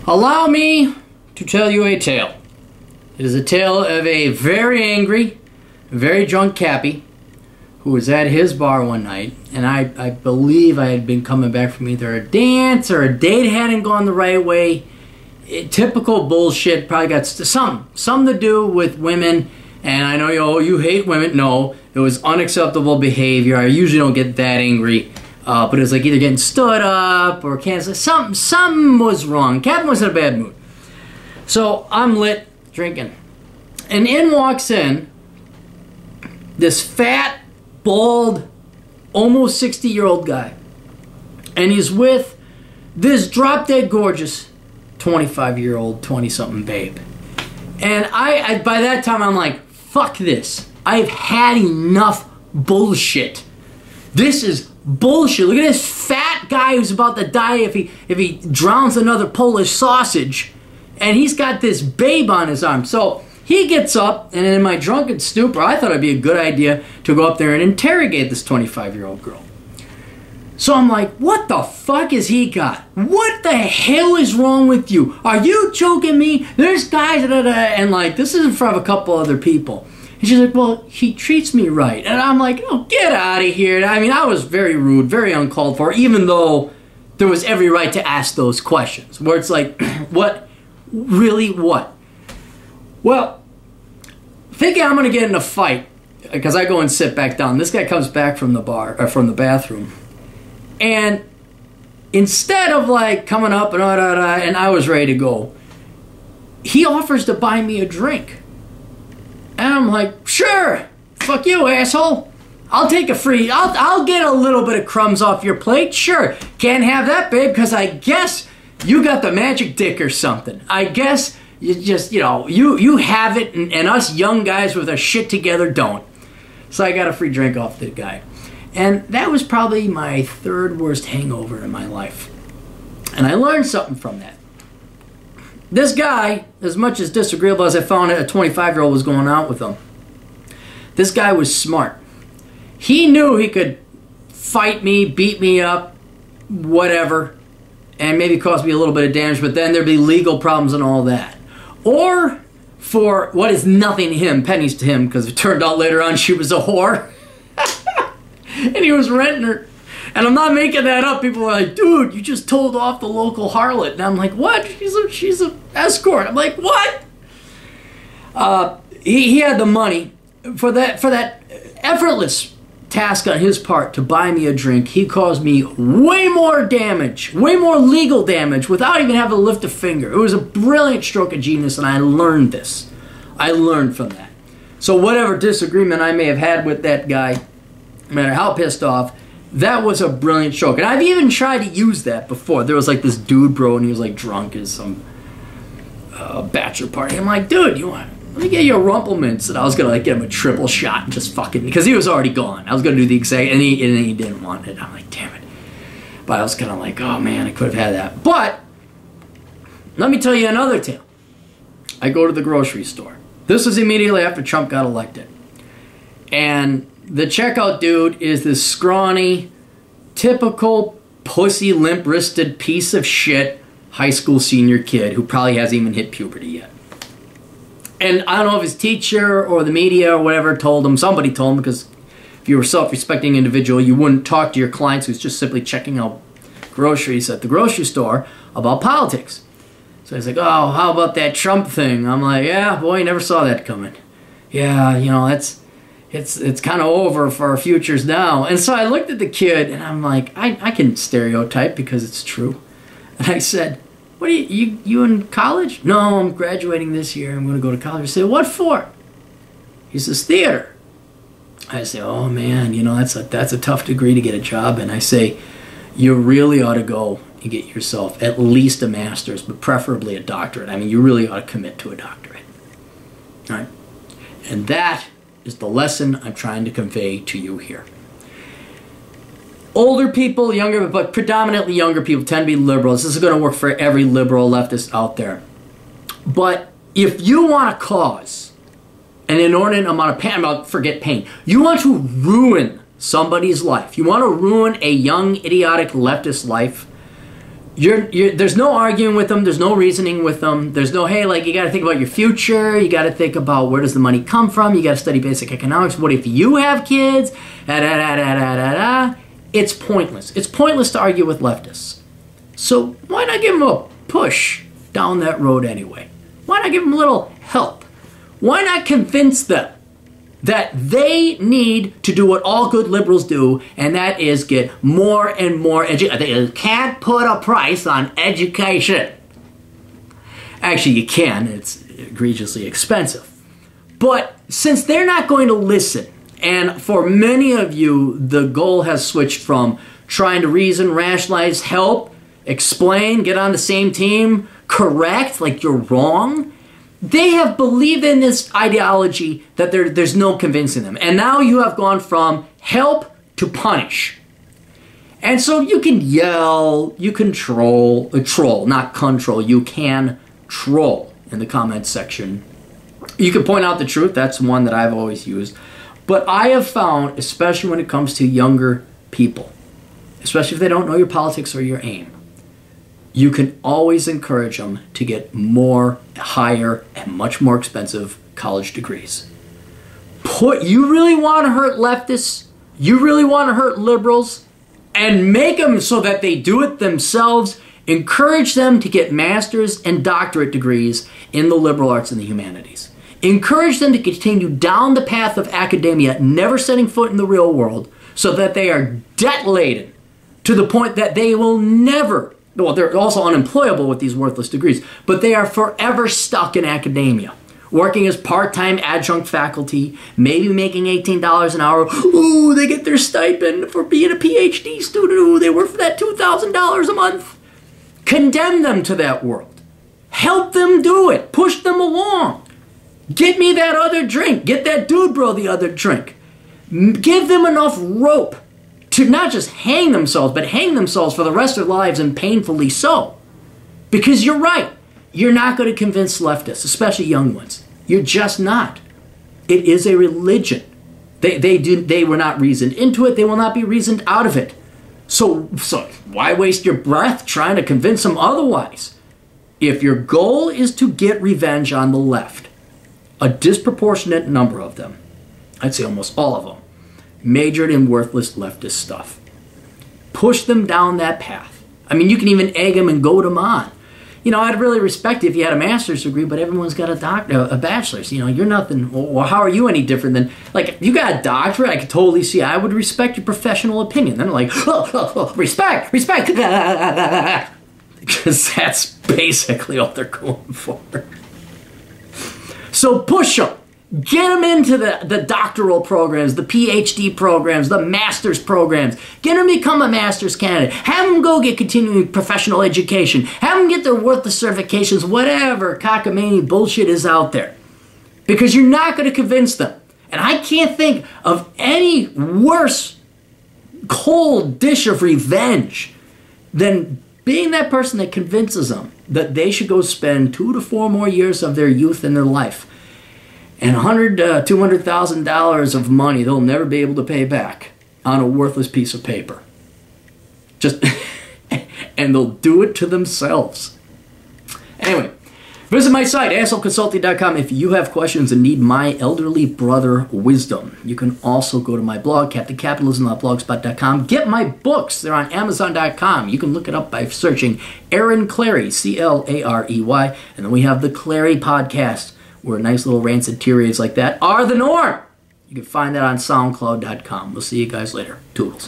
Allow me to tell you a tale. It is a tale of a very angry, very drunk cappy who was at his bar one night, and I believe I had been coming back from either a dance or a date hadn't gone the right way. Typical bullshit, probably got something to do with women, and I know you hate women. No, it was unacceptable behavior. I usually don't get that angry, but it was like either getting stood up or canceled. Something was wrong. Captain was in a bad mood. So I'm lit, drinking, and in walks in this fat, bald, almost 60-year-old guy, and he's with this drop-dead gorgeous 25-year-old 20-something babe. And I by that time I'm like, fuck this. I've had enough bullshit. This is bullshit. Look at this fat guy who's about to die if he drowns another Polish sausage, and he's got this babe on his arm. So he gets up, and in my drunken stupor, I thought it'd be a good idea to go up there and interrogate this 25-year-old girl. So I'm like, what the fuck has he got? What the hell is wrong with you? Are you joking me? There's guys, and like, this is in front of a couple other people. And she's like, well, he treats me right. And I'm like, oh, get out of here. I mean, I was very rude, very uncalled for, even though there was every right to ask those questions. Where it's like, what? Really, what? Well, thinking I'm going to get in a fight, because I go and sit back down. This guy comes back from the bar, or from the bathroom. And instead of like coming up and and I was ready to go, he offers to buy me a drink. And I'm like, sure, fuck you, asshole. I'll take a free, I'll get a little bit of crumbs off your plate, sure. Can't have that, babe, because I guess you got the magic dick or something. I guess you just, you have it, and us young guys with our shit together don't. So I got a free drink off the guy. And that was probably my third worst hangover in my life. And I learned something from that. This guy, as much as disagreeable as I found it, a 25-year-old was going out with him. This guy was smart. He knew he could fight me, beat me up, whatever, and maybe cause me a little bit of damage, but then there'd be legal problems and all that. Or for what is nothing to him, pennies to him, because it turned out later on she was a whore. And he was renting her. And I'm not making that up. People were like, dude, you just told off the local harlot. And I'm like, what? She's a escort. I'm like, what? He had the money for that effortless task on his part to buy me a drink. He caused me way more damage, way more legal damage, without even having to lift a finger. It was a brilliant stroke of genius, and I learned this. I learned from that. So whatever disagreement I may have had with that guy, no matter how pissed off, that was a brilliant stroke. And I've even tried to use that before. There was like this dude, bro, and he was like drunk as some bachelor party. I'm like, dude, let me get you a Rumplemints. And I was going to like get him a triple shot and just fucking, because he was already gone. I was going to do the exact, and he didn't want it. I'm like, damn it. But I was kind of like, oh man, I could have had that. But let me tell you another tale. I go to the grocery store. This was immediately after Trump got elected. And the checkout dude is this scrawny, typical pussy, limp-wristed piece of shit high school senior kid who probably hasn't even hit puberty yet. And I don't know if his teacher or the media or whatever told him, somebody told him, because if you were a self-respecting individual, you wouldn't talk to your clients who's just simply checking out groceries at the grocery store about politics. So he's like, oh, how about that Trump thing? I'm like, yeah, boy, never saw that coming. Yeah, it's kind of over for our futures now. And so I looked at the kid, and I'm like, I can stereotype because it's true. And I said, what are you in college? No, I'm graduating this year. I'm going to go to college. I said, what for? He says, theater. I say, oh man, that's a tough degree to get a job in. I say, you really ought to go and get yourself at least a master's, but preferably a doctorate. I mean, you really ought to commit to a doctorate. All right? And that is the lesson I'm trying to convey to you here. Older people, younger, but predominantly younger people tend to be liberals. This is going to work for every liberal leftist out there. But if you want a cause, an inordinate amount of pain, forget pain, you want to ruin somebody's life, you want to ruin a young, idiotic leftist life, There's no arguing with them. There's no reasoning with them. There's no, hey, like, you got to think about your future. You got to think about where does the money come from. You got to study basic economics. What if you have kids? It's pointless. It's pointless to argue with leftists. So why not give them a push down that road anyway? Why not give them a little help? Why not convince them that they need to do what all good liberals do, and that is get more and more education. They can't put a price on education. Actually, you can. It's egregiously expensive. But since they're not going to listen, and for many of you, the goal has switched from trying to reason, rationalize, help, explain, get on the same team, correct, like you're wrong, they have believed in this ideology that there's no convincing them. And now you have gone from help to punish. And so you can yell, you can troll, not control, you can troll in the comments section. You can point out the truth, that's one that I've always used. But I have found, especially when it comes to younger people, especially if they don't know your politics or your aim, you can always encourage them to get more, higher, and much more expensive college degrees. You really want to hurt leftists? You really want to hurt liberals? And make them so that they do it themselves. Encourage them to get master's and doctorate degrees in the liberal arts and the humanities. Encourage them to continue down the path of academia, never setting foot in the real world, so that they are debt-laden to the point that they will never, well, they're also unemployable with these worthless degrees, but they are forever stuck in academia, working as part-time adjunct faculty, maybe making $18 an hour. Ooh, they get their stipend for being a PhD student. Ooh, they work for that $2,000 a month. Condemn them to that world. Help them do it. Push them along. Get me that other drink. Get that dude bro the other drink. Give them enough rope to not just hang themselves, but hang themselves for the rest of their lives, and painfully so. Because you're right. You're not going to convince leftists, especially young ones. You're just not. It is a religion. They were not reasoned into it. They will not be reasoned out of it. So why waste your breath trying to convince them otherwise? If your goal is to get revenge on the left, a disproportionate number of them, I'd say almost all of them, majored in worthless leftist stuff. Push them down that path. I mean, you can even egg them and goad them on. You know, I'd really respect it if you had a master's degree, but everyone's got a bachelor's. You know, you're nothing. Well, how are you any different than, like, if you got a doctorate, I could totally see. I would respect your professional opinion. Then I'm like, respect. Because that's basically all they're going for. So push them. Get them into the doctoral programs, the PhD programs, the master's programs. Get them to become a master's candidate. Have them go get continuing professional education. Have them get their worthless certifications, whatever cockamamie bullshit is out there. Because you're not going to convince them. And I can't think of any worse cold dish of revenge than being that person that convinces them that they should go spend 2 to 4 more years of their youth in their life and $100,000 to $200,000 of money they'll never be able to pay back on a worthless piece of paper. Just, and they'll do it to themselves. Anyway, visit my site, assholeconsulting.com, if you have questions and need my elderly brother wisdom. You can also go to my blog, captaincapitalism.blogspot.com. Get my books. They're on amazon.com. You can look it up by searching Aaron Clarey, C-L-A-R-E-Y. And then we have the Clarey podcast, where nice little rancid tirades like that are the norm. You can find that on soundcloud.com. We'll see you guys later. Toodles.